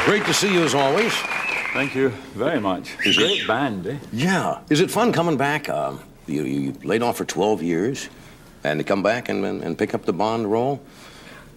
Great to see you as always. Thank you very much. Great band, eh? Yeah. Is it fun coming back? You laid off for 12 years, and to come back and pick up the Bond role?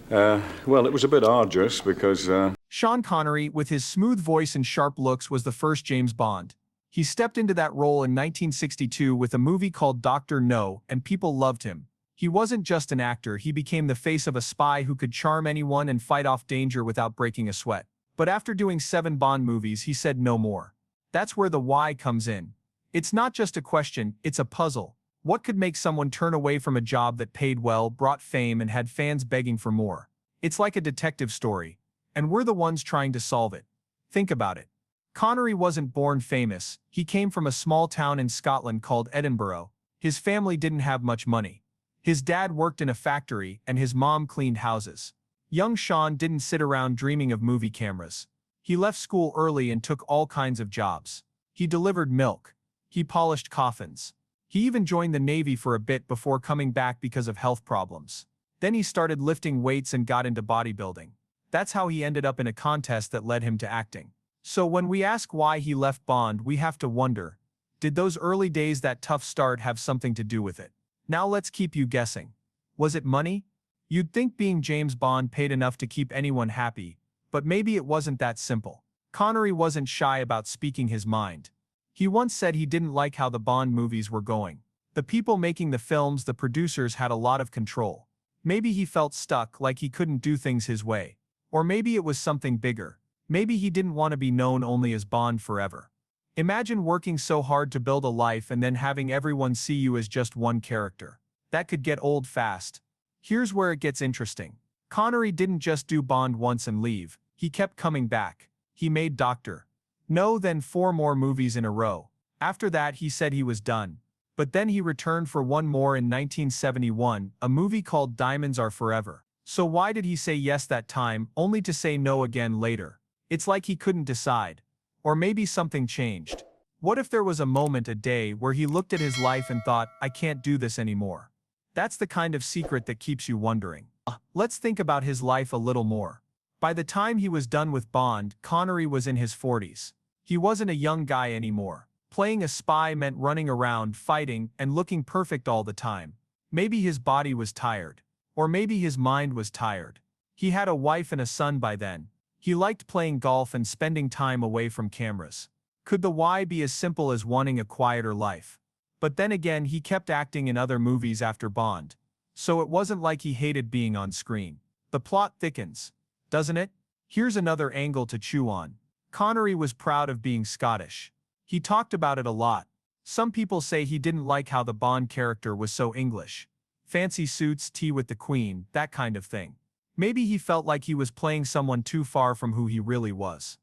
Well, it was a bit arduous because... Sean Connery, with his smooth voice and sharp looks, was the first James Bond. He stepped into that role in 1962 with a movie called Dr. No, and people loved him. He wasn't just an actor, he became the face of a spy who could charm anyone and fight off danger without breaking a sweat. But after doing 7 Bond movies, he said no more. That's where the why comes in. It's not just a question, it's a puzzle. What could make someone turn away from a job that paid well, brought fame, and had fans begging for more? It's like a detective story, and we're the ones trying to solve it. Think about it. Connery wasn't born famous. He came from a small town in Scotland called Edinburgh. His family didn't have much money. His dad worked in a factory, and his mom cleaned houses. Young Sean didn't sit around dreaming of movie cameras. He left school early and took all kinds of jobs. He delivered milk. He polished coffins. He even joined the Navy for a bit before coming back because of health problems. Then he started lifting weights and got into bodybuilding. That's how he ended up in a contest that led him to acting. So when we ask why he left Bond, we have to wonder, did those early days, that tough start, have something to do with it? Now let's keep you guessing. Was it money? You'd think being James Bond paid enough to keep anyone happy, but maybe it wasn't that simple. Connery wasn't shy about speaking his mind. He once said he didn't like how the Bond movies were going. The people making the films, the producers, had a lot of control. Maybe he felt stuck, like he couldn't do things his way. Or maybe it was something bigger. Maybe he didn't want to be known only as Bond forever. Imagine working so hard to build a life and then having everyone see you as just one character. That could get old fast. Here's where it gets interesting. Connery didn't just do Bond once and leave. He kept coming back. He made Dr. No, then 4 more movies in a row. After that, he said he was done. But then he returned for one more in 1971, a movie called Diamonds Are Forever. So why did he say yes that time, only to say no again later? It's like he couldn't decide. Or maybe something changed. What if there was a moment, a day, where he looked at his life and thought, I can't do this anymore? That's the kind of secret that keeps you wondering. Let's think about his life a little more. By the time he was done with Bond, Connery was in his 40s. He wasn't a young guy anymore. Playing a spy meant running around, fighting, and looking perfect all the time. Maybe his body was tired. Or maybe his mind was tired. He had a wife and a son by then. He liked playing golf and spending time away from cameras. Could the why be as simple as wanting a quieter life? But then again, he kept acting in other movies after Bond. So it wasn't like he hated being on screen. The plot thickens, doesn't it? Here's another angle to chew on. Connery was proud of being Scottish. He talked about it a lot. Some people say he didn't like how the Bond character was so English. Fancy suits, tea with the Queen, that kind of thing. Maybe he felt like he was playing someone too far from who he really was.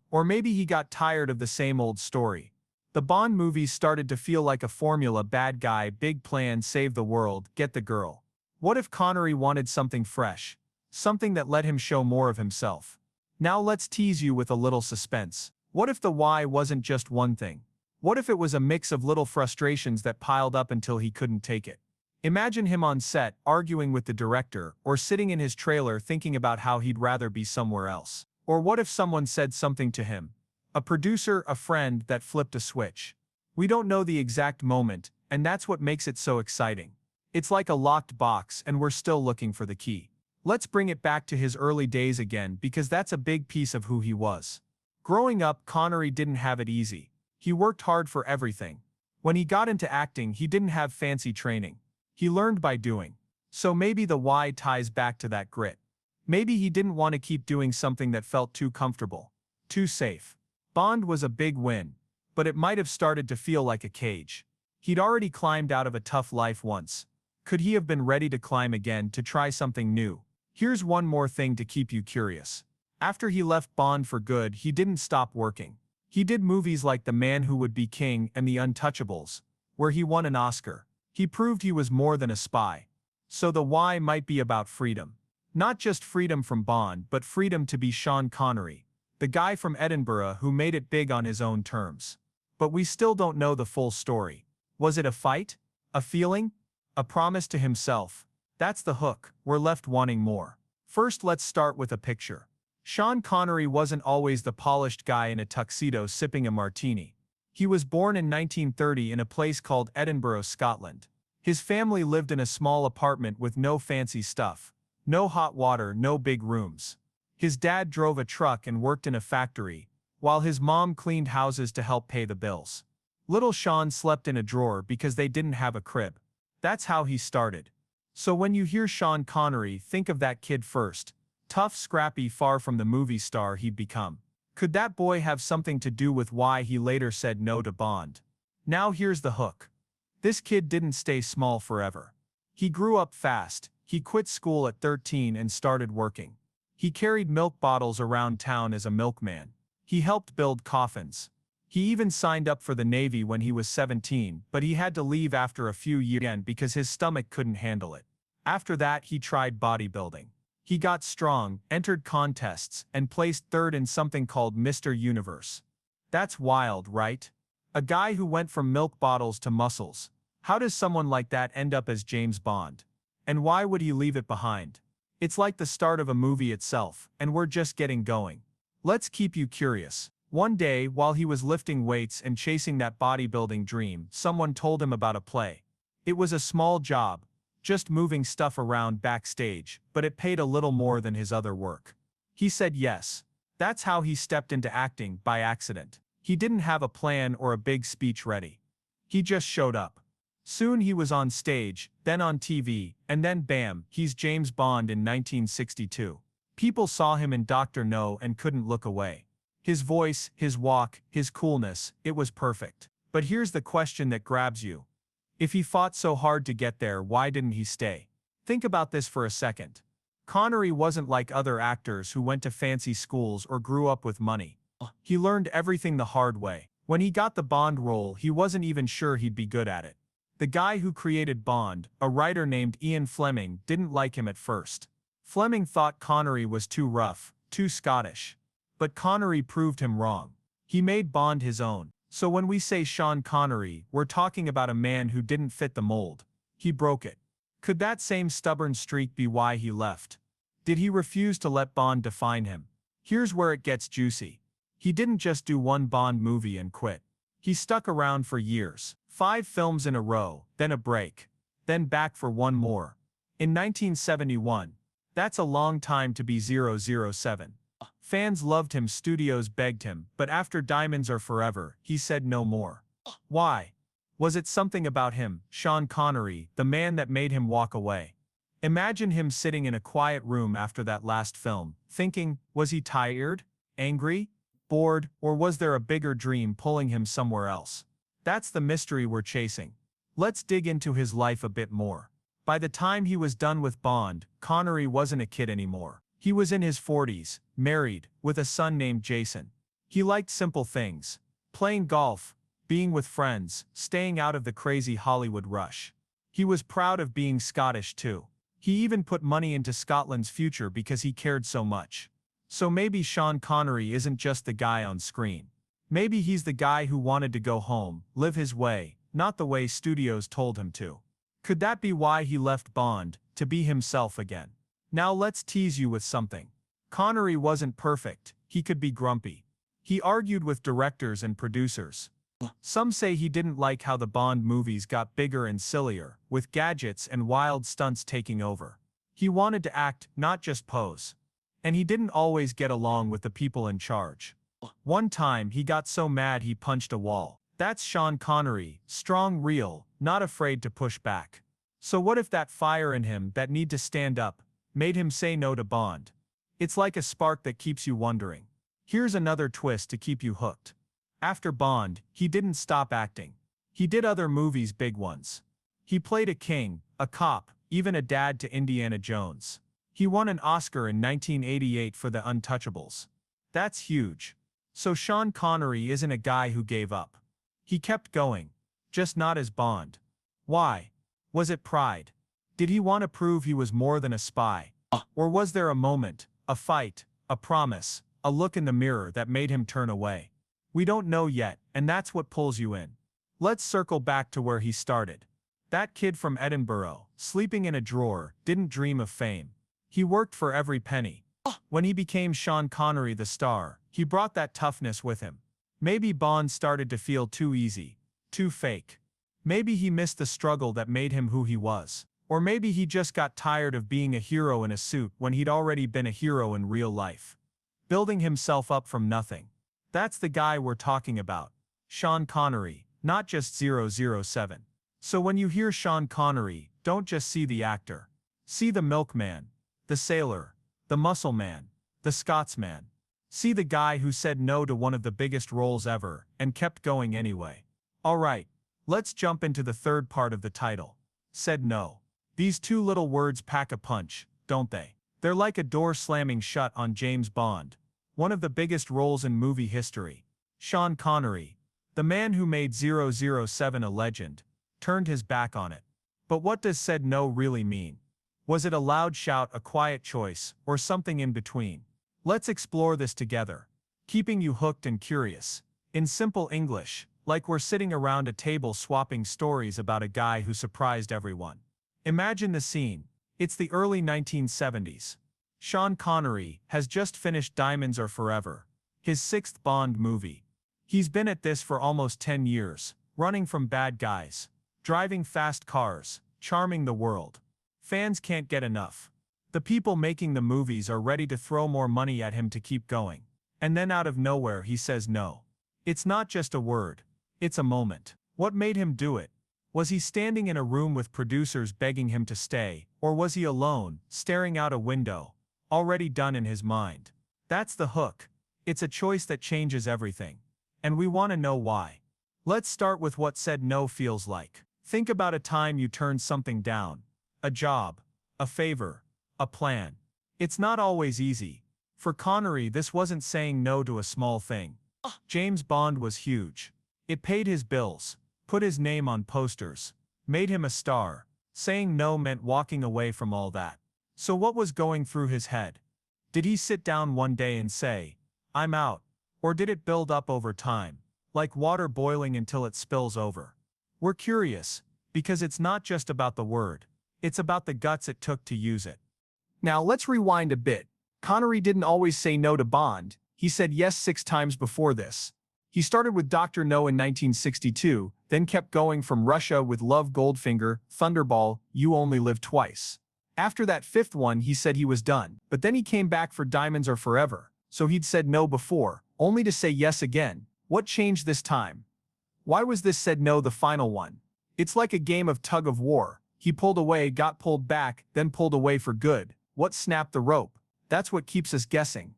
Or maybe he got tired of the same old story. The Bond movies started to feel like a formula: bad guy, big plan, save the world, get the girl. What if Connery wanted something fresh? Something that let him show more of himself? Now let's tease you with a little suspense. What if the why wasn't just one thing? What if it was a mix of little frustrations that piled up until he couldn't take it? Imagine him on set, arguing with the director, or sitting in his trailer thinking about how he'd rather be somewhere else. Or what if someone said something to him? A producer, a friend, that flipped a switch. We don't know the exact moment, and that's what makes it so exciting. It's like a locked box, and we're still looking for the key. Let's bring it back to his early days again, because that's a big piece of who he was. Growing up, Connery didn't have it easy. He worked hard for everything. When he got into acting, he didn't have fancy training. He learned by doing. So maybe the why ties back to that grit. Maybe he didn't want to keep doing something that felt too comfortable, too safe. Bond was a big win, but it might have started to feel like a cage. He'd already climbed out of a tough life once. Could he have been ready to climb again, to try something new? Here's one more thing to keep you curious. After he left Bond for good, he didn't stop working. He did movies like The Man Who Would Be King and The Untouchables, where he won an Oscar. He proved he was more than a spy. So the why might be about freedom. Not just freedom from Bond, but freedom to be Sean Connery, the guy from Edinburgh who made it big on his own terms. But we still don't know the full story. Was it a fight? A feeling? A promise to himself? That's the hook. We're left wanting more. First, let's start with a picture. Sean Connery wasn't always the polished guy in a tuxedo sipping a martini. He was born in 1930 in a place called Edinburgh, Scotland. His family lived in a small apartment with no fancy stuff. No hot water, no big rooms. His dad drove a truck and worked in a factory, while his mom cleaned houses to help pay the bills. Little Sean slept in a drawer because they didn't have a crib. That's how he started. So when you hear Sean Connery, think of that kid first. Tough, scrappy, far from the movie star he'd become. Could that boy have something to do with why he later said no to Bond? Now here's the hook. This kid didn't stay small forever. He grew up fast. He quit school at 13 and started working. He carried milk bottles around town as a milkman. He helped build coffins. He even signed up for the Navy when he was 17, but he had to leave after a few years because his stomach couldn't handle it. After that, he tried bodybuilding. He got strong, entered contests, and placed third in something called Mr. Universe. That's wild, right? A guy who went from milk bottles to muscles. How does someone like that end up as James Bond? And why would he leave it behind? It's like the start of a movie itself, and we're just getting going. Let's keep you curious. One day, while he was lifting weights and chasing that bodybuilding dream, someone told him about a play. It was a small job, just moving stuff around backstage, but it paid a little more than his other work. He said yes. That's how he stepped into acting, by accident. He didn't have a plan or a big speech ready. He just showed up. Soon he was on stage, then on TV, and then bam, he's James Bond in 1962. People saw him in Dr. No and couldn't look away. His voice, his walk, his coolness, it was perfect. But here's the question that grabs you. If he fought so hard to get there, why didn't he stay? Think about this for a second. Connery wasn't like other actors who went to fancy schools or grew up with money. He learned everything the hard way. When he got the Bond role, he wasn't even sure he'd be good at it. The guy who created Bond, a writer named Ian Fleming, didn't like him at first. Fleming thought Connery was too rough, too Scottish. But Connery proved him wrong. He made Bond his own. So when we say Sean Connery, we're talking about a man who didn't fit the mold. He broke it. Could that same stubborn streak be why he left? Did he refuse to let Bond define him? Here's where it gets juicy. He didn't just do one Bond movie and quit. He stuck around for years. 5 films in a row, then a break. Then back for one more. In 1971. That's a long time to be 007. Fans loved him, studios begged him, but after Diamonds Are Forever, he said no more. Why? Was it something about him, Sean Connery, the man that made him walk away? Imagine him sitting in a quiet room after that last film, thinking, was he tired, angry, bored, or was there a bigger dream pulling him somewhere else? That's the mystery we're chasing. Let's dig into his life a bit more. By the time he was done with Bond, Connery wasn't a kid anymore. He was in his 40s, married, with a son named Jason. He liked simple things. Playing golf, being with friends, staying out of the crazy Hollywood rush. He was proud of being Scottish too. He even put money into Scotland's future because he cared so much. So maybe Sean Connery isn't just the guy on screen. Maybe he's the guy who wanted to go home, live his way, not the way studios told him to. Could that be why he left Bond, to be himself again? Now let's tease you with something. Connery wasn't perfect, he could be grumpy. He argued with directors and producers. Some say he didn't like how the Bond movies got bigger and sillier, with gadgets and wild stunts taking over. He wanted to act, not just pose. And he didn't always get along with the people in charge. One time he got so mad he punched a wall. That's Sean Connery, strong, real, not afraid to push back. So what if that fire in him, that need to stand up, made him say no to Bond? It's like a spark that keeps you wondering. Here's another twist to keep you hooked. After Bond, he didn't stop acting. He did other movies, big ones. He played a king, a cop, even a dad to Indiana Jones. He won an Oscar in 1988 for The Untouchables. That's huge. So Sean Connery isn't a guy who gave up. He kept going. Just not as Bond. Why? Was it pride? Did he want to prove he was more than a spy? Or was there a moment, a fight, a promise, a look in the mirror that made him turn away? We don't know yet, and that's what pulls you in. Let's circle back to where he started. That kid from Edinburgh, sleeping in a drawer, didn't dream of fame. He worked for every penny. When he became Sean Connery the star, he brought that toughness with him. Maybe Bond started to feel too easy, too fake. Maybe he missed the struggle that made him who he was. Or maybe he just got tired of being a hero in a suit when he'd already been a hero in real life. Building himself up from nothing. That's the guy we're talking about. Sean Connery, not just 007. So when you hear Sean Connery, don't just see the actor. See the milkman, the sailor, the muscle man, the Scotsman. See the guy who said no to one of the biggest roles ever and kept going anyway. Alright, let's jump into the third part of the title. Said no. These two little words pack a punch, don't they? They're like a door slamming shut on James Bond, one of the biggest roles in movie history. Sean Connery, the man who made 007 a legend, turned his back on it. But what does said no really mean? Was it a loud shout, a quiet choice, or something in between? Let's explore this together, keeping you hooked and curious. In simple English, like we're sitting around a table swapping stories about a guy who surprised everyone. Imagine the scene. It's the early 1970s. Sean Connery has just finished Diamonds Are Forever, his sixth Bond movie. He's been at this for almost 10 years, running from bad guys, driving fast cars, charming the world. Fans can't get enough. The people making the movies are ready to throw more money at him to keep going. And then out of nowhere he says no. It's not just a word. It's a moment. What made him do it? Was he standing in a room with producers begging him to stay, or was he alone, staring out a window, already done in his mind? That's the hook. It's a choice that changes everything. And we want to know why. Let's start with what said no feels like. Think about a time you turned something down. A job, a favor, a plan. It's not always easy. For Connery, this wasn't saying no to a small thing. James Bond was huge. It paid his bills, put his name on posters, made him a star. Saying no meant walking away from all that. So what was going through his head? Did he sit down one day and say, "I'm out"? Or did it build up over time, like water boiling until it spills over? We're curious, because it's not just about the word. It's about the guts it took to use it. Now let's rewind a bit. Connery didn't always say no to Bond. He said yes 6 times before this. He started with Dr. No in 1962, then kept going from Russia with Love Goldfinger, Thunderball, You Only Live Twice. After that 5th one he said he was done, but then he came back for Diamonds Are Forever, so he'd said no before, only to say yes again. What changed this time? Why was this said no the final one? It's like a game of tug of war. He pulled away, got pulled back, then pulled away for good. What snapped the rope? That's what keeps us guessing.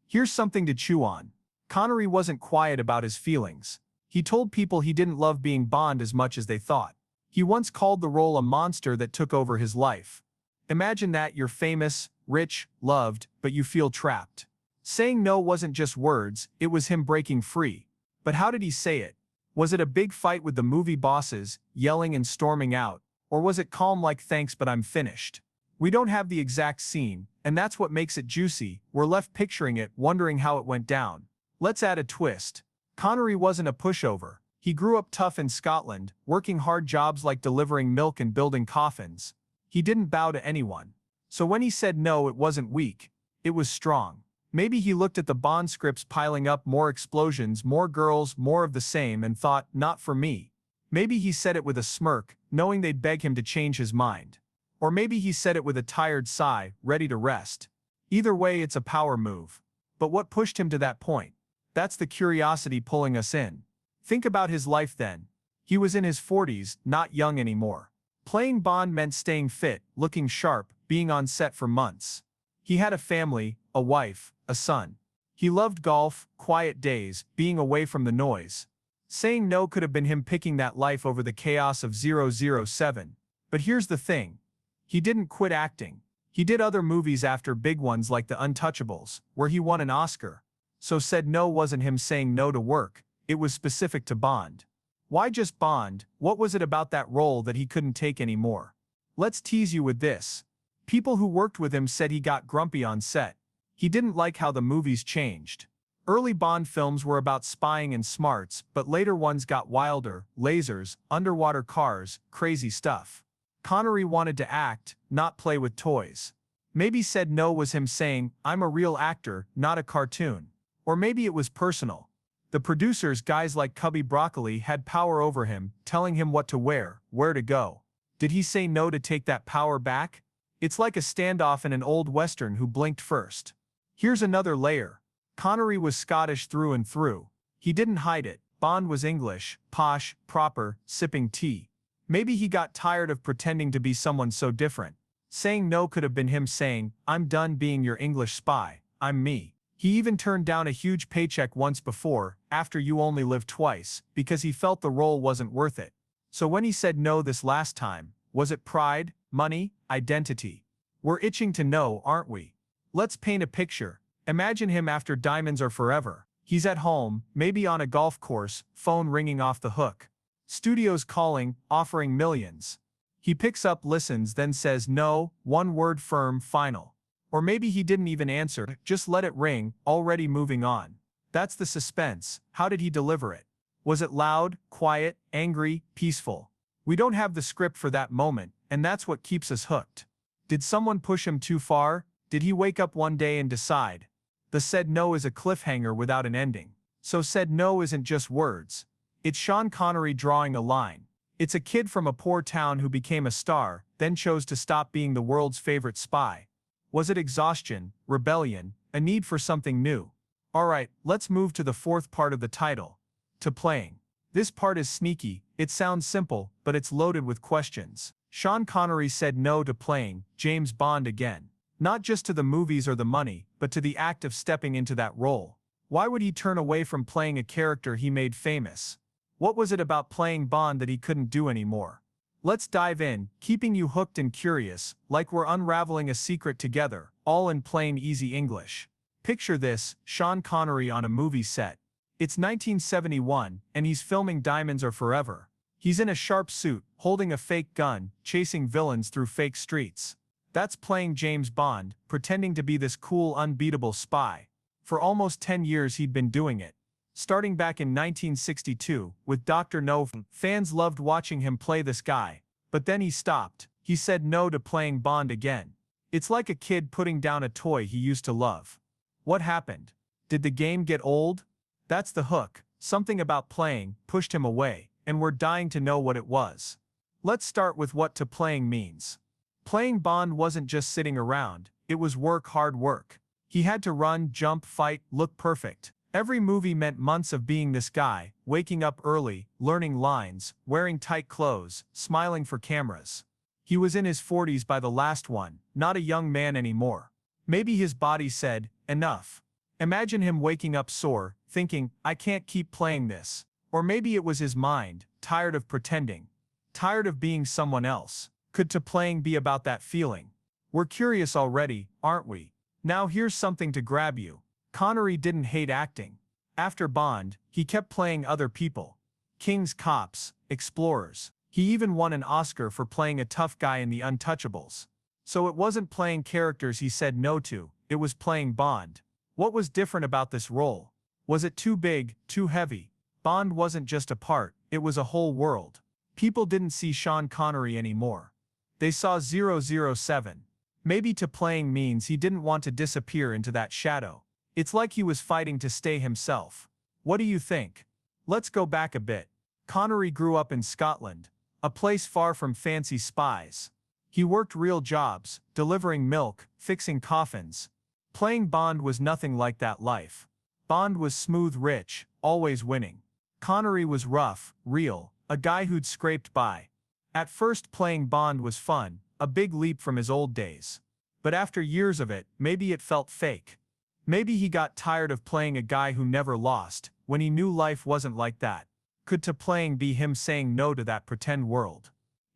Here's something to chew on. Connery wasn't quiet about his feelings. He told people he didn't love being Bond as much as they thought. He once called the role a monster that took over his life. Imagine that: you're famous, rich, loved, but you feel trapped. Saying no wasn't just words, it was him breaking free. But how did he say it? Was it a big fight with the movie bosses, yelling and storming out? Or was it calm like "thanks but I'm finished"? We don't have the exact scene, and that's what makes it juicy. We're left picturing it, wondering how it went down. Let's add a twist. Connery wasn't a pushover. He grew up tough in Scotland, working hard jobs like delivering milk and building coffins. He didn't bow to anyone. So when he said no, it wasn't weak. It was strong. Maybe he looked at the Bond scripts piling up, more explosions, more girls, more of the same, and thought, not for me. Maybe he said it with a smirk, knowing they'd beg him to change his mind. Or maybe he said it with a tired sigh, ready to rest. Either way, it's a power move. But what pushed him to that point? That's the curiosity pulling us in. Think about his life then. He was in his 40s, not young anymore. Playing Bond meant staying fit, looking sharp, being on set for months. He had a family, a wife, a son. He loved golf, quiet days, being away from the noise. Saying no could have been him picking that life over the chaos of 007. But here's the thing. He didn't quit acting. He did other movies after, big ones like The Untouchables, where he won an Oscar. So said no wasn't him saying no to work, it was specific to Bond. Why just Bond? What was it about that role that he couldn't take anymore? Let's tease you with this. People who worked with him said he got grumpy on set. He didn't like how the movies changed. Early Bond films were about spying and smarts, but later ones got wilder, lasers, underwater cars, crazy stuff. Connery wanted to act, not play with toys. Maybe said no was him saying, I'm a real actor, not a cartoon. Or maybe it was personal. The producers, guys like Cubby Broccoli, had power over him, telling him what to wear, where to go. Did he say no to take that power back? It's like a standoff in an old western. Who blinked first? Here's another layer. Connery was Scottish through and through. He didn't hide it. Bond was English, posh, proper, sipping tea. Maybe he got tired of pretending to be someone so different. Saying no could have been him saying, I'm done being your English spy, I'm me. He even turned down a huge paycheck once before, after You Only Live Twice, because he felt the role wasn't worth it. So when he said no this last time, was it pride, money, identity? We're itching to know, aren't we? Let's paint a picture. Imagine him after Diamonds Are Forever. He's at home, maybe on a golf course, phone ringing off the hook. Studios calling, offering millions. He picks up, listens, then says no, one word, firm, final. Or maybe he didn't even answer, just let it ring, already moving on. That's the suspense. How did he deliver it? Was it loud, quiet, angry, peaceful? We don't have the script for that moment, and that's what keeps us hooked. Did someone push him too far? Did he wake up one day and decide? The said no is a cliffhanger without an ending. So said no isn't just words. It's Sean Connery drawing a line. It's a kid from a poor town who became a star, then chose to stop being the world's favorite spy. Was it exhaustion, rebellion, a need for something new? Alright, let's move to the fourth part of the title. To playing. This part is sneaky. It sounds simple, but it's loaded with questions. Sean Connery said no to playing James Bond again. Not just to the movies or the money, but to the act of stepping into that role. Why would he turn away from playing a character he made famous? What was it about playing Bond that he couldn't do anymore? Let's dive in, keeping you hooked and curious, like we're unraveling a secret together, all in plain easy English. Picture this, Sean Connery on a movie set. It's 1971, and he's filming Diamonds Are Forever. He's in a sharp suit, holding a fake gun, chasing villains through fake streets. That's playing James Bond, pretending to be this cool, unbeatable spy. For almost 10 years he'd been doing it. Starting back in 1962, with Dr. No, fans loved watching him play this guy. But then he stopped. He said no to playing Bond again. It's like a kid putting down a toy he used to love. What happened? Did the game get old? That's the hook. Something about playing pushed him away, and we're dying to know what it was. Let's start with what to playing means. Playing Bond wasn't just sitting around, it was work, hard work. He had to run, jump, fight, look perfect. Every movie meant months of being this guy, waking up early, learning lines, wearing tight clothes, smiling for cameras. He was in his 40s by the last one, not a young man anymore. Maybe his body said, enough. Imagine him waking up sore, thinking, I can't keep playing this. Or maybe it was his mind, tired of pretending. Tired of being someone else. Could to playing be about that feeling? We're curious already, aren't we? Now here's something to grab you. Connery didn't hate acting. After Bond, he kept playing other people. Kings, cops, explorers. He even won an Oscar for playing a tough guy in The Untouchables. So it wasn't playing characters he said no to, it was playing Bond. What was different about this role? Was it too big, too heavy? Bond wasn't just a part, it was a whole world. People didn't see Sean Connery anymore. They saw 007. Maybe to playing means he didn't want to disappear into that shadow. It's like he was fighting to stay himself. What do you think? Let's go back a bit. Connery grew up in Scotland, a place far from fancy spies. He worked real jobs, delivering milk, fixing coffins. Playing Bond was nothing like that life. Bond was smooth, rich, always winning. Connery was rough, real, a guy who'd scraped by. At first playing Bond was fun, a big leap from his old days. But after years of it, maybe it felt fake. Maybe he got tired of playing a guy who never lost, when he knew life wasn't like that. Could to playing be him saying no to that pretend world?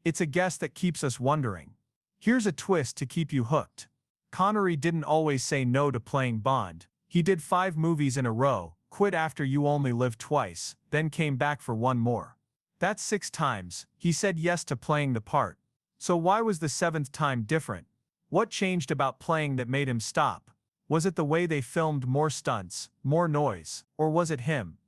It's a guess that keeps us wondering. Here's a twist to keep you hooked. Connery didn't always say no to playing Bond. He did 5 movies in a row, quit after You Only Live Twice, then came back for one more. That's 6 times, he said yes to playing the part. So why was the 7th time different? What changed about playing that made him stop? Was it the way they filmed, more stunts, more noise, or was it him?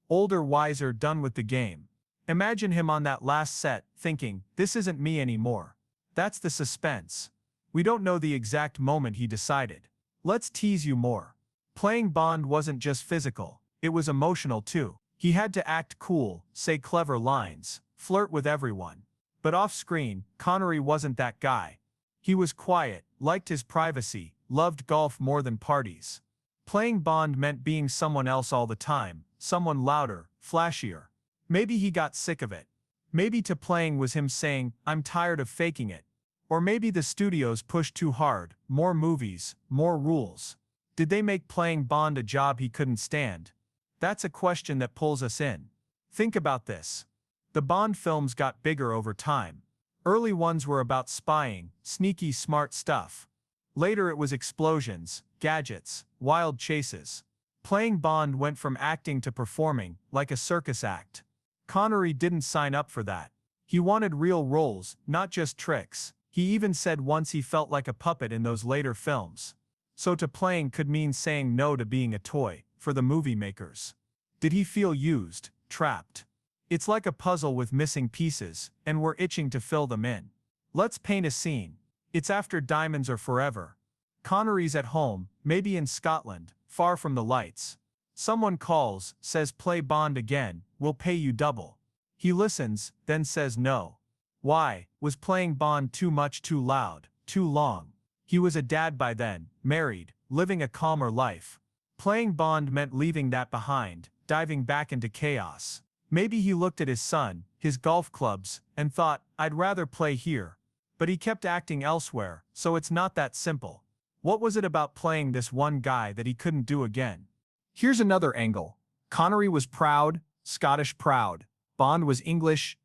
Older, wiser, done with the game. Imagine him on that last set, thinking, this isn't me anymore. That's the suspense. We don't know the exact moment he decided. Let's tease you more. Playing Bond wasn't just physical, it was emotional too. He had to act cool, say clever lines, flirt with everyone. But off-screen, Connery wasn't that guy. He was quiet, liked his privacy, loved golf more than parties. Playing Bond meant being someone else all the time, someone louder, flashier. Maybe he got sick of it. Maybe to playing was him saying, "I'm tired of faking it." Or maybe the studios pushed too hard, more movies, more rules. Did they make playing Bond a job he couldn't stand? That's a question that pulls us in. Think about this. The Bond films got bigger over time. Early ones were about spying, sneaky smart stuff. Later it was explosions, gadgets, wild chases. Playing Bond went from acting to performing, like a circus act. Connery didn't sign up for that. He wanted real roles, not just tricks. He even said once he felt like a puppet in those later films. So to playing could mean saying no to being a toy, for the movie makers. Did he feel used, trapped? It's like a puzzle with missing pieces, and we're itching to fill them in. Let's paint a scene. It's after Diamonds Are Forever. Connery's at home, maybe in Scotland, far from the lights. Someone calls, says play Bond again, we'll pay you double. He listens, then says no. Why? Was playing Bond too much, too loud, too long? He was a dad by then, married, living a calmer life. Playing Bond meant leaving that behind, diving back into chaos. Maybe he looked at his son, his golf clubs, and thought, I'd rather play here. But he kept acting elsewhere, so it's not that simple. What was it about playing this one guy that he couldn't do again? Here's another angle. Connery was proud, Scottish proud. Bond was English,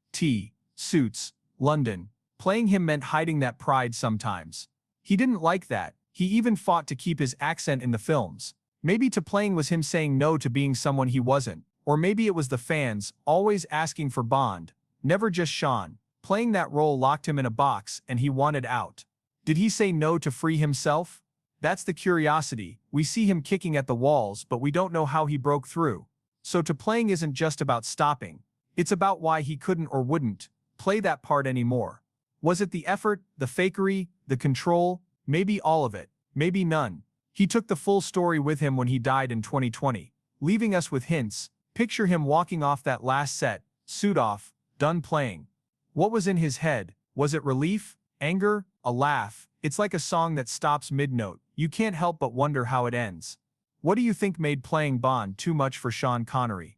suits, London. Playing him meant hiding that pride sometimes. He didn't like that. He even fought to keep his accent in the films. Maybe to playing was him saying no to being someone he wasn't. Or maybe it was the fans, always asking for Bond, never just Sean. Playing that role locked him in a box and he wanted out. Did he say no to free himself? That's the curiosity. We see him kicking at the walls, but we don't know how he broke through. So to playing isn't just about stopping. It's about why he couldn't or wouldn't play that part anymore. Was it the effort, the fakery, the control? Maybe all of it, maybe none. He took the full story with him when he died in 2020, leaving us with hints. Picture him walking off that last set, suit off, done playing. What was in his head? Was it relief, anger, a laugh? It's like a song that stops mid-note. You can't help but wonder how it ends. What do you think made playing Bond too much for Sean Connery?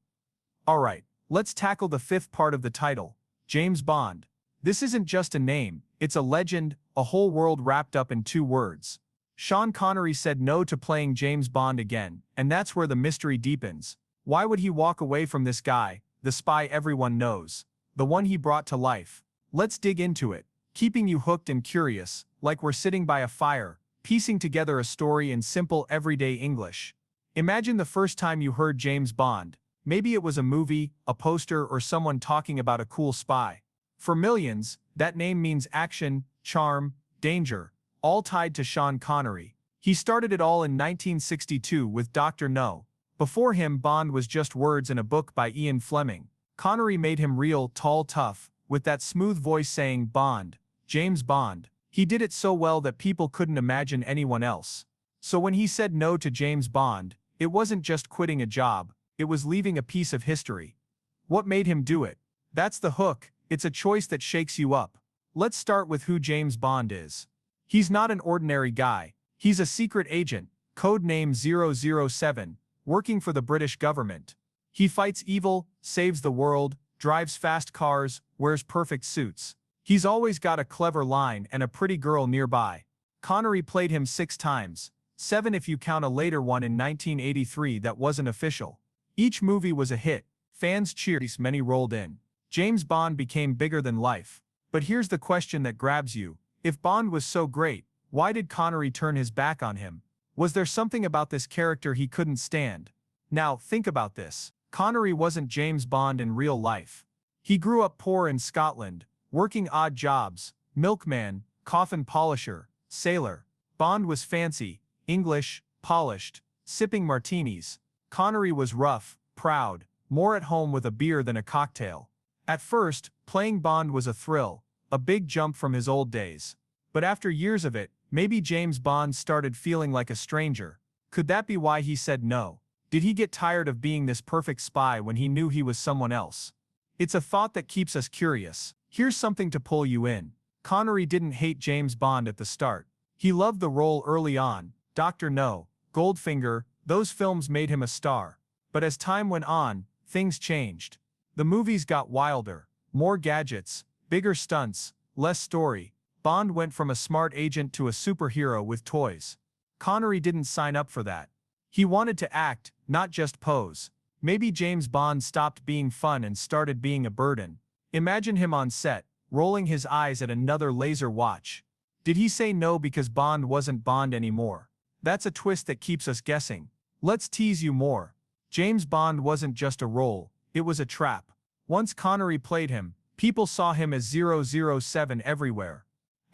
Alright, let's tackle the fifth part of the title, James Bond. This isn't just a name, it's a legend, a whole world wrapped up in 2 words. Sean Connery said no to playing James Bond again, and that's where the mystery deepens. Why would he walk away from this guy, the spy everyone knows, the one he brought to life? Let's dig into it, keeping you hooked and curious, like we're sitting by a fire, piecing together a story in simple everyday English. Imagine the first time you heard James Bond. Maybe it was a movie, a poster, or someone talking about a cool spy. For millions, that name means action, charm, danger, all tied to Sean Connery. He started it all in 1962 with Dr. No. Before him, Bond was just words in a book by Ian Fleming. Connery made him real, tall, tough, with that smooth voice saying Bond, James Bond. He did it so well that people couldn't imagine anyone else. So when he said no to James Bond, it wasn't just quitting a job, it was leaving a piece of history. What made him do it? That's the hook. It's a choice that shakes you up. Let's start with who James Bond is. He's not an ordinary guy. He's a secret agent, codename 007, working for the British government. He fights evil, saves the world, drives fast cars, wears perfect suits. He's always got a clever line and a pretty girl nearby. Connery played him 6 times, 7 if you count a later one in 1983 that wasn't official. Each movie was a hit. Fans cheered, many rolled in. James Bond became bigger than life. But here's the question that grabs you. If Bond was so great, why did Connery turn his back on him? Was there something about this character he couldn't stand? Now, think about this. Connery wasn't James Bond in real life. He grew up poor in Scotland, working odd jobs, milkman, coffin polisher, sailor. Bond was fancy, English, polished, sipping martinis. Connery was rough, proud, more at home with a beer than a cocktail. At first, playing Bond was a thrill, a big jump from his old days. But after years of it, Maybe James Bond started feeling like a stranger. Could that be why he said no? Did he get tired of being this perfect spy when he knew he was someone else? It's a thought that keeps us curious. Here's something to pull you in. Connery didn't hate James Bond at the start. He loved the role early on. Dr. No, Goldfinger, those films made him a star. But as time went on, things changed. The movies got wilder. More gadgets, bigger stunts, less story. Bond went from a smart agent to a superhero with toys. Connery didn't sign up for that. He wanted to act, not just pose. Maybe James Bond stopped being fun and started being a burden. Imagine him on set, rolling his eyes at another laser watch. Did he say no because Bond wasn't Bond anymore? That's a twist that keeps us guessing. Let's tease you more. James Bond wasn't just a role, it was a trap. Once Connery played him, people saw him as 007 everywhere.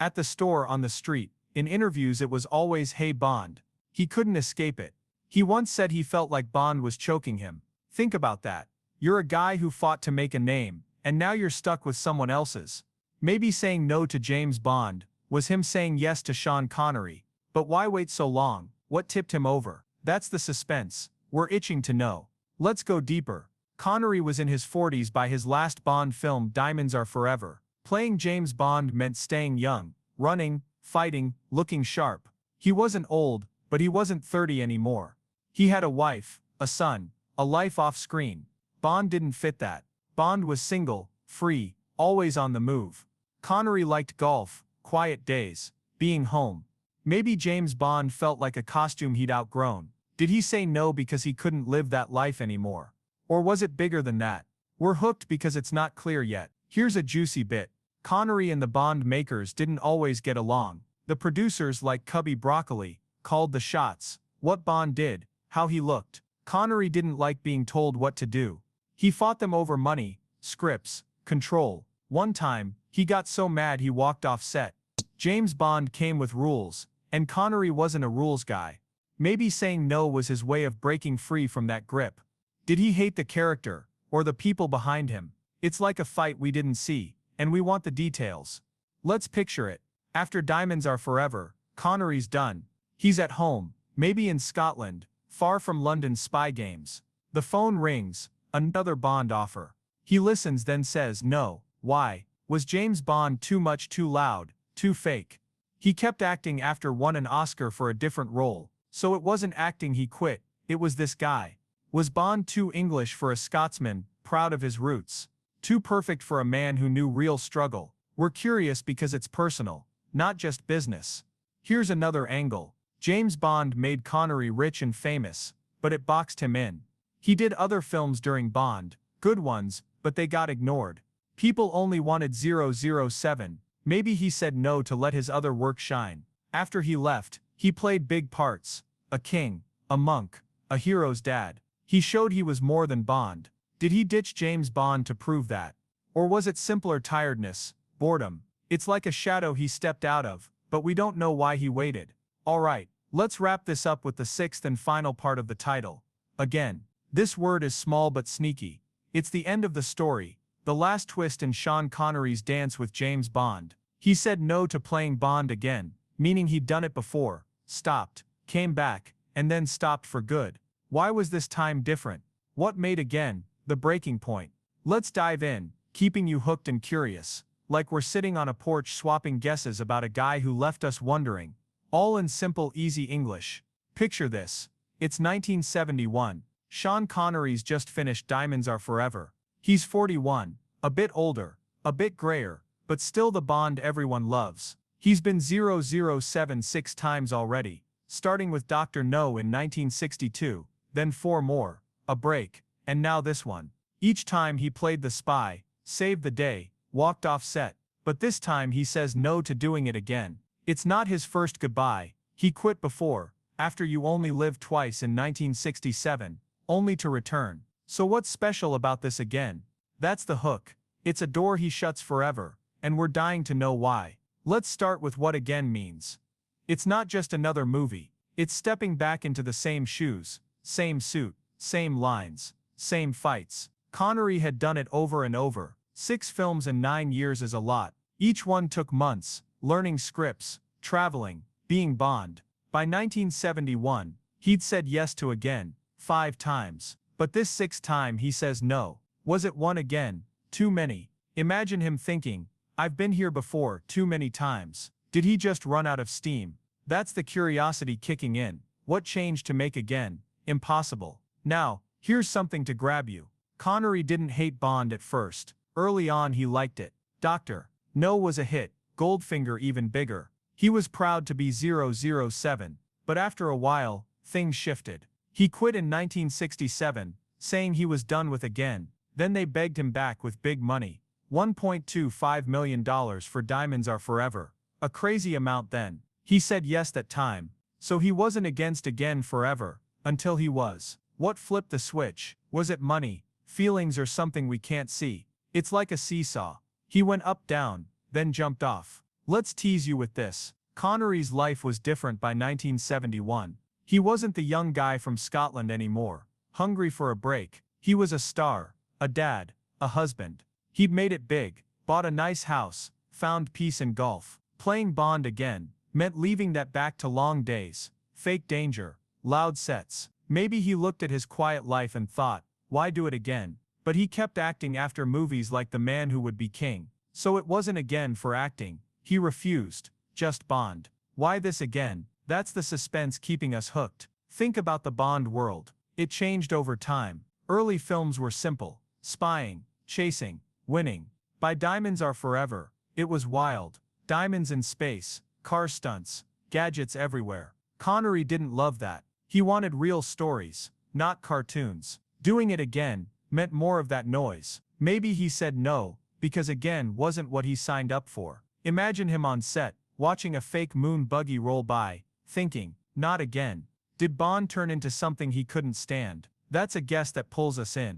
At the store, on the street, in interviews it was always "Hey Bond." He couldn't escape it. He once said he felt like Bond was choking him. Think about that. You're a guy who fought to make a name, and now you're stuck with someone else's. Maybe saying no to James Bond was him saying yes to Sean Connery. But why wait so long? What tipped him over? That's the suspense. We're itching to know. Let's go deeper. Connery was in his 40s by his last Bond film, Diamonds Are Forever. Playing James Bond meant staying young, running, fighting, looking sharp. He wasn't old, but he wasn't 30 anymore. He had a wife, a son, a life off screen. Bond didn't fit that. Bond was single, free, always on the move. Connery liked golf, quiet days, being home. Maybe James Bond felt like a costume he'd outgrown. Did he say no because he couldn't live that life anymore? Or was it bigger than that? We're hooked because it's not clear yet. Here's a juicy bit. Connery and the Bond makers didn't always get along. The producers, like Cubby Broccoli, called the shots. What Bond did, how he looked. Connery didn't like being told what to do. He fought them over money, scripts, control. One time, he got so mad he walked off set. James Bond came with rules, and Connery wasn't a rules guy. Maybe saying no was his way of breaking free from that grip. Did he hate the character, or the people behind him? It's like a fight we didn't see, and we want the details. Let's picture it. After Diamonds Are Forever, Connery's done. He's at home, maybe in Scotland, far from London's spy games. The phone rings, another Bond offer. He listens, then says no. Why? Was James Bond too much, too loud, too fake? He kept acting after won an Oscar for a different role, so it wasn't acting he quit, it was this guy. Was Bond too English for a Scotsman, proud of his roots? Too perfect for a man who knew real struggle? We're curious because it's personal, not just business. Here's another angle. James Bond made Connery rich and famous, but it boxed him in. He did other films during Bond, good ones, but they got ignored. People only wanted 007. Maybe he said no to let his other work shine. After he left, he played big parts. A king, a monk, a hero's dad. He showed he was more than Bond. Did he ditch James Bond to prove that? Or was it simpler tiredness, boredom? It's like a shadow he stepped out of, but we don't know why he waited. Alright, let's wrap this up with the sixth and final part of the title. Again, this word is small but sneaky. It's the end of the story, the last twist in Sean Connery's dance with James Bond. He said no to playing Bond again, meaning he'd done it before, stopped, came back, and then stopped for good. Why was this time different? What made again the breaking point? Let's dive in, keeping you hooked and curious, like we're sitting on a porch swapping guesses about a guy who left us wondering. All in simple, easy English. Picture this. It's 1971. Sean Connery's just finished Diamonds Are Forever. He's 41, a bit older, a bit grayer, but still the Bond everyone loves. He's been 007 6 times already, starting with Dr. No in 1962, then 4 more, a break, and now this one. Each time he played the spy, saved the day, walked off set, but this time he says no to doing it again. It's not his first goodbye. He quit before, after You Only Live Twice in 1967, only to return. So what's special about this again? That's the hook. It's a door he shuts forever, and we're dying to know why. Let's start with what again means. It's not just another movie. It's stepping back into the same shoes, same suit, same lines, same fights. Connery had done it over and over. 6 films in 9 years is a lot. Each one took months, learning scripts, traveling, being Bond. By 1971, he'd said yes to again, 5 times. But this 6th time he says no. Was it one again? Too many. Imagine him thinking, I've been here before too many times. Did he just run out of steam? That's the curiosity kicking in. What changed to make again? Impossible. Now, here's something to grab you. Connery didn't hate Bond at first. Early on he liked it. Dr. No was a hit, Goldfinger even bigger. He was proud to be 007, but after a while, things shifted. He quit in 1967, saying he was done with again. Then they begged him back with big money. $1.25 million for Diamonds Are Forever. A crazy amount then. He said yes that time. So he wasn't against again forever. Until he was. What flipped the switch? Was it money, feelings, or something we can't see? It's like a seesaw. He went up down, then jumped off. Let's tease you with this. Connery's life was different by 1971. He wasn't the young guy from Scotland anymore, hungry for a break. He was a star, a dad, a husband. He'd made it big, bought a nice house, found peace in golf. Playing Bond again meant leaving that back to long days, fake danger, loud sets. Maybe he looked at his quiet life and thought, why do it again? But he kept acting after movies like The Man Who Would Be King. So it wasn't again for acting. He refused. Just Bond. Why this again? That's the suspense keeping us hooked. Think about the Bond world. It changed over time. Early films were simple. Spying, chasing, winning. By Diamonds Are Forever, it was wild. Diamonds in space, car stunts, gadgets everywhere. Connery didn't love that. He wanted real stories, not cartoons. Doing it again meant more of that noise. Maybe he said no, because again wasn't what he signed up for. Imagine him on set, watching a fake moon buggy roll by, thinking, not again. Did Bond turn into something he couldn't stand? That's a guess that pulls us in.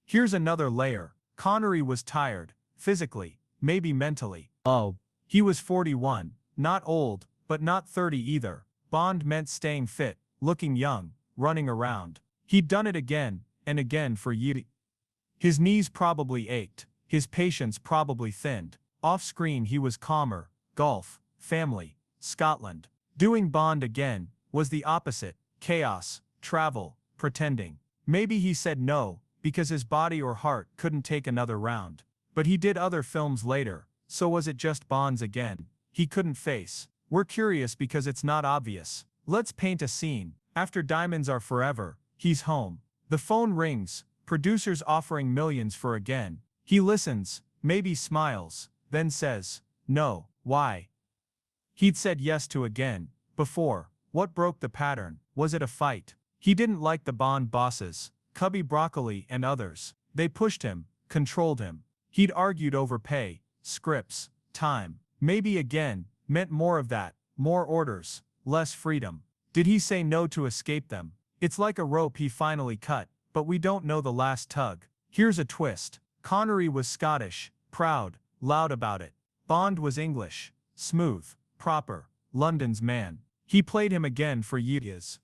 Here's another layer. Connery was tired, physically, maybe mentally. He was 41, not old, but not 30 either. Bond meant staying fit, looking young, running around. He'd done it again, and again for years. His knees probably ached, his patience probably thinned. Off-screen he was calmer, golf, family, Scotland. Doing Bond again was the opposite, chaos, travel, pretending. Maybe he said no, because his body or heart couldn't take another round. But he did other films later, so was it just Bonds again? He couldn't face. We're curious because it's not obvious. Let's paint a scene. After Diamonds Are Forever, he's home. The phone rings, producers offering millions for again. He listens, maybe smiles, then says, no, why? He'd said yes to again, before. What broke the pattern? Was it a fight? He didn't like the Bond bosses, Cubby Broccoli and others. They pushed him, controlled him. He'd argued over pay, scripts, time. Maybe again meant more of that, more orders, less freedom. Did he say no to escape them? It's like a rope he finally cut, but we don't know the last tug. Here's a twist. Connery was Scottish, proud, loud about it. Bond was English, smooth, proper, London's man. He played him again for years.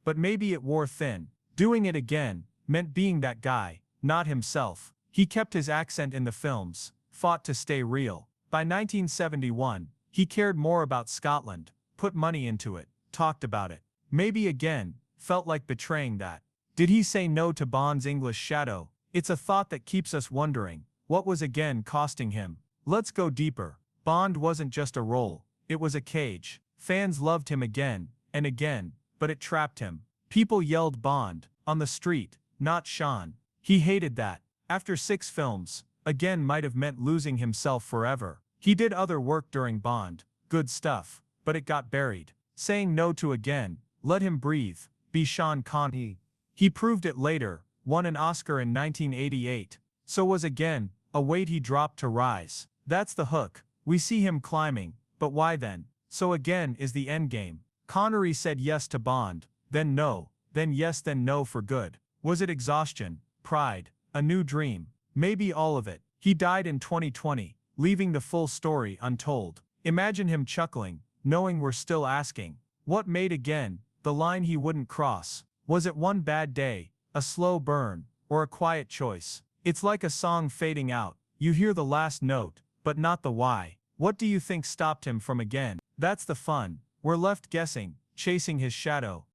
But maybe it wore thin. Doing it again meant being that guy, not himself. He kept his accent in the films, fought to stay real. By 1971, he cared more about Scotland, put money into it, talked about it. Maybe again felt like betraying that. Did he say no to Bond's English shadow? It's a thought that keeps us wondering, what was again costing him? Let's go deeper. Bond wasn't just a role, it was a cage. Fans loved him again, and again, but it trapped him. People yelled Bond, on the street, not Sean. He hated that. After 6 films, again might have meant losing himself forever. He did other work during Bond, good stuff, but it got buried. Saying no to again, let him breathe, be Sean Connery. He proved it later, won an Oscar in 1988. So was again, a weight he dropped to rise. That's the hook. We see him climbing, but why then? So again is the endgame. Connery said yes to Bond, then no, then yes, then no for good. Was it exhaustion, pride, a new dream? Maybe all of it. He died in 2020, leaving the full story untold. Imagine him chuckling, knowing we're still asking. What made again the line he wouldn't cross? Was it one bad day, a slow burn, or a quiet choice? It's like a song fading out. You hear the last note, but not the why. What do you think stopped him from again? That's the fun. We're left guessing, chasing his shadow,